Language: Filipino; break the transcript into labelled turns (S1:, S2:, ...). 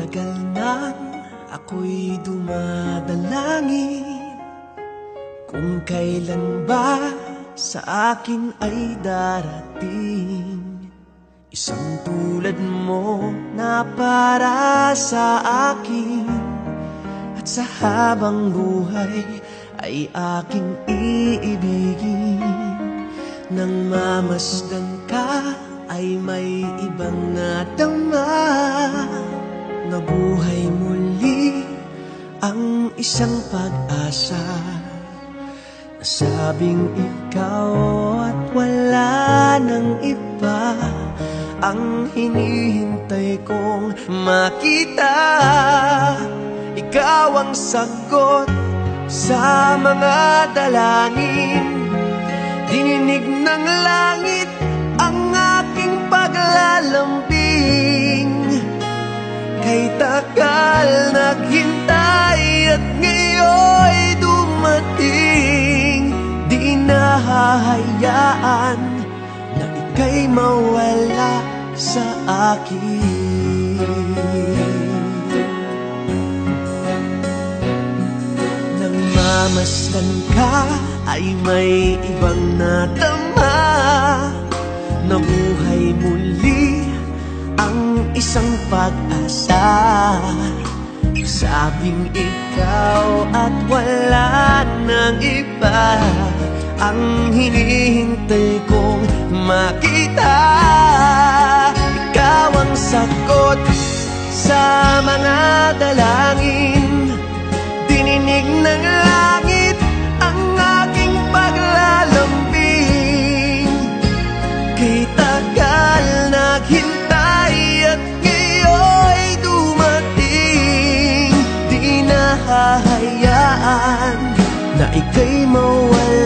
S1: Matagal nang ako'y dumadalangin kung kailan ba sa akin ay darating isang tulad mo na para sa akin. At sa habang buhay ay aking iibigin. Nang mamasdan ka ay may ibang nadama. Nabuhay muli ang isang pag-asa. Nasabing ikaw at wala nang iba ang hinihintay kong makita. Ikaw ang sagot sa mga dalangin. Dininig ng langit ang aking paglalambing. Kay tagal naghintay at ngayon'y dumating. Di nahahayaan na ika'y mawala sa akin. Nang mamasdan ka ay may ibang nadama. Nabuhay muli ang isang pag-asa. Sabing ikaw at wala nang iba ang hinihintay kong makita. Ikaw ang sagot sa mga dalangin. Dininig ng langit ang aking paglalambing. Kay tagal naghintay at ngayon'y dumating. Di nahahayaan na ika'y mawala